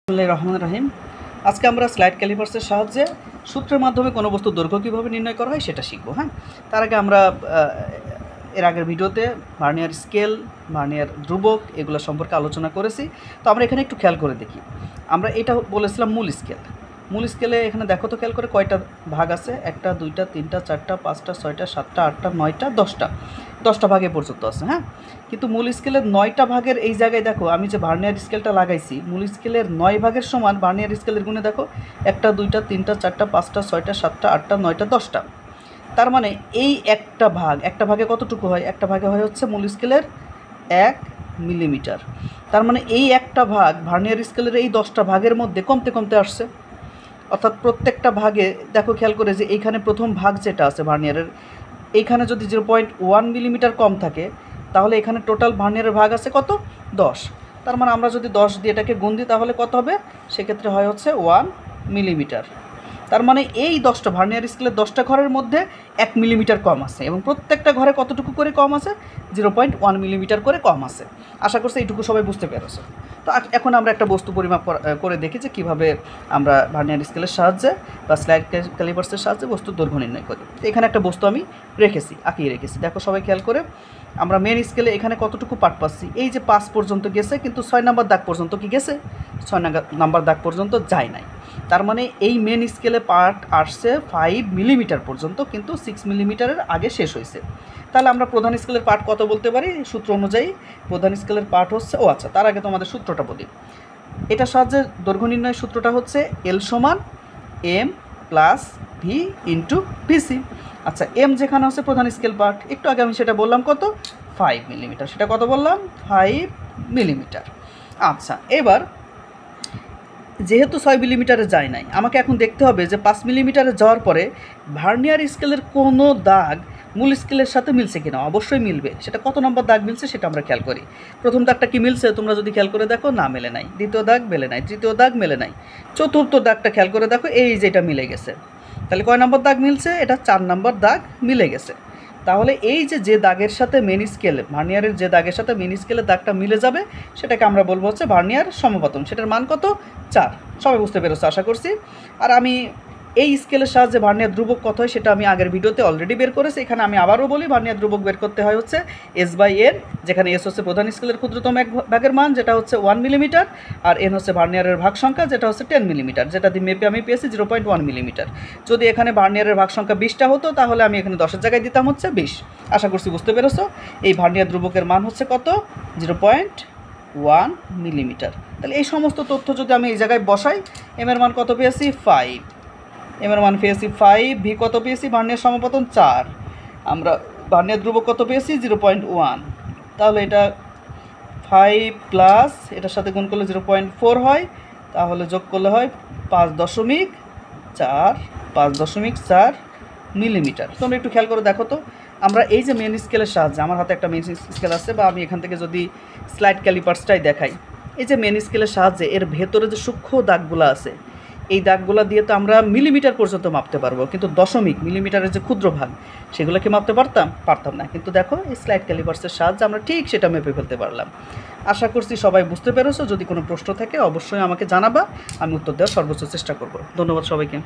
রহমান রাহিম। আজকে আমরা স্লাইড ক্যালিপার্সের সাহায্যে সূত্রের মাধ্যমে কোনো বস্তুর দৈর্ঘ্য কীভাবে নির্ণয় করা হয় সেটা শিখবো। হ্যাঁ, তার আগে আমরা এর আগের ভিডিওতে ভার্নিয়ার স্কেল, ভার্নিয়ার ধ্রুবক এগুলো সম্পর্কে আলোচনা করেছি। তো আমরা এখানে একটু খেয়াল করে দেখি। আমরা এটা বলেছিলাম মূল স্কেল। মূল স্কেলে এখানে দেখো তো খেয়াল করে কয়টা ভাগ আছে, 1টা 2টা 3টা 4টা 5টা 6টা 7টা 8টা 9টা 10টা ভাগে পর্যন্ত আছে। হ্যাঁ, কিন্তু মূল স্কেলের 9টা ভাগের এই জায়গায় দেখো আমি যে ভার্নিয়ার স্কেলটা লাগাইছি, মূল স্কেলের 9 ভাগের সমান ভার্নিয়ার স্কেলের গুণে দেখো 1টা 2টা 3টা 4টা 5টা 6টা 7টা 8টা 9টা 10টা। তার মানে এই একটা ভাগে কতটুকু হয়? একটা ভাগে হয় হচ্ছে মূল স্কেলের 1 মিলিমিটার। তার মানে এই একটা ভাগ ভার্নিয়ার স্কেলের এই 10টা ভাগের মধ্যে কমতে কমতে আসছে। অর্থাৎ প্রত্যেকটা ভাগে দেখো খেয়াল করে যে এইখানে প্রথম ভাগ যেটা আছে ভার্নিয়ারের, এইখানে যদি 0.1 মিলিমিটার কম থাকে তাহলে এখানে টোটাল ভার্নিয়ারের ভাগ আছে কত? 10। তার মানে আমরা যদি 10 দিয়ে এটাকে গুণ দিই তাহলে কত হবে? সেক্ষেত্রে হয় হচ্ছে 1 মিলিমিটার। তার মানে এই 10টা ভার্নিয়ার স্কেলের 10টা ঘরের মধ্যে 1 মিলিমিটার কম আছে এবং প্রত্যেকটা ঘরে কতটুকু করে কম আছে? 0.1 মিলিমিটার করে কম আছে। আশা করছি এইটুকু সবাই বুঝতে পেরেছো। তো এখন আমরা একটা বস্তু পরিমাপ করে দেখি যে কীভাবে আমরা ভার্নিয়ার স্কেলের সাহায্যে বা স্লাইড ক্যালিপার্সের সাহায্যে বস্তুর দৈর্ঘ্য নির্ণয় করি। এখানে একটা বস্তু আমি আঁকিয়ে রেখেছি। দেখো সবাই খেয়াল করে আমরা মেন স্কেলে এখানে কতটুকু পার্ট পাচ্ছি? এই যে 5 পর্যন্ত গেছে, কিন্তু 6 নাম্বার দাগ পর্যন্ত কি গেছে? 6 নাম্বার দাগ পর্যন্ত যায় নাই। তার মানে এই মেন স্কেলে পার্ট আসছে 5 মিলিমিটার পর্যন্ত, কিন্তু 6 মিলিমিটারের আগে শেষ হয়েছে। তাহলে আমরা প্রধান স্কেলের পার্ট কত বলতে পারি? সূত্র অনুযায়ী প্রধান স্কেলের পার্ট হচ্ছে, আচ্ছা তার আগে তোমাদের সূত্রটা বলি। এটার সাহায্যে দৈর্ঘ্য নির্ণয়ের সূত্রটা হচ্ছে এল সমান এম প্লাস ভি ইন্টু পিসি। আচ্ছা, এম যেখানে হচ্ছে প্রধান স্কেল পার্ট, একটু আগে আমি সেটা বললাম কত? 5 মিলিমিটার। সেটা কত বললাম? 5 মিলিমিটার। আচ্ছা, এবার যেহেতু 6 মিলিমিটারে যায় নাই, আমাকে এখন দেখতে হবে যে 5 মিলিমিটারে যাওয়ার পরে ভার্নিয়ার স্কেলের কোনো দাগ মূল স্কেলের সাথে মিলছে কিনা। অবশ্যই মিলবে। সেটা কত নম্বর দাগ মিলছে সেটা আমরা খেয়াল করি। প্রথম দাগটা কি মিলছে? তোমরা যদি খেয়াল করে দেখো, না মেলে নাই। দ্বিতীয় দাগ মেলে নাই, তৃতীয় দাগ মেলে নাই, চতুর্থ দাগটা খেয়াল করে দেখো, এই যেটা মিলে গেছে। তাহলে কয় নম্বর দাগ মিলছে? এটা 4 নম্বর দাগ মিলে গেছে। তাহলে এই যে দাগের সাথে মেন স্কেলে, ভার্নিয়ারের যে দাগের সাথে মেন স্কেলের দাগটা মিলে যাবে সেটাকে আমরা বলবো হচ্ছে ভার্নিয়ার সমপতন। সেটার মান কত? 4। সবাই বুঝতে পেরেছো আশা করছি। আর আমি এই স্কেলের সাহায্যে ভার্নিয়ার ধ্রুবক কত হয় সেটা আমি আগের ভিডিওতে অলরেডি বের করেছি। এখানে আমি আবারও বলি, ভার্নিয়ার ধ্রুবক বের করতে হয় হচ্ছে S/N, যেখানে S হচ্ছে প্রধান স্কেলের ক্ষুদ্রতম এক ভাগের মান যেটা হচ্ছে 1 মিলিমিটার, আর N হচ্ছে ভার্নিয়ারের ভাগ সংখ্যা যেটা হচ্ছে 10 মিলিমিটার, যেটা দিয়ে মেপে আমি পেয়েছি 0.1 মিলিমিটার। যদি এখানে ভার্নিয়ারের ভাগ সংখ্যা 20টা হতো তাহলে আমি এখানে 10-এর জায়গায় দিতাম হচ্ছে 20। আশা করছি বুঝতে পেরেছো। এই ভার্নিয়ার ধ্রুবকের মান হচ্ছে কত? 0.1 মিলিমিটার। তাহলে এই সমস্ত তথ্য যদি আমি এই জায়গায় বসাই, এম এর মান কত পেয়েছি? 5। এম এর মান পেয়েছি 5। ভি কত পেয়েছি? ভার্নিয়ার সমপতন 4। আমরা ভার্নিয়ার ধ্রুবক কত পেয়েছি? 0.1। তাহলে এটা 5 প্লাস এটার সাথে গুণ করলে 0.4 হয়, তাহলে যোগ করলে হয় 5.4 মিলিমিটার। তোমরা একটু খেয়াল করে দেখো তো, আমরা এই যে মেন স্কেলের সাহায্যে, আমার হাতে একটা মেন স্কেল আছে, বা আমি এখান থেকে যদি স্লাইড ক্যালিপার্সটাই দেখাই, এই যে মেন স্কেলের সাহায্যে এর ভেতরে যে সূক্ষ্ম দাগগুলো আছে, এই দাগগুলো দিয়ে তো আমরা মিলিমিটার পর্যন্ত মাপতে পারবো, কিন্তু দশমিক মিলিমিটারের যে ক্ষুদ্র ভাগ সেগুলো কি মাপতে পারতাম না। কিন্তু দেখো এই স্লাইড ক্যালিপার্সের সাহায্যে আমরা ঠিক সেটা মেপে ফেলতে পারলাম। আশা করছি সবাই বুঝতে পেরেছো। যদি কোনো প্রশ্ন থাকে অবশ্যই আমাকে জানাবা, আমি উত্তর দেওয়ার সর্বোচ্চ চেষ্টা করব। ধন্যবাদ সবাইকে।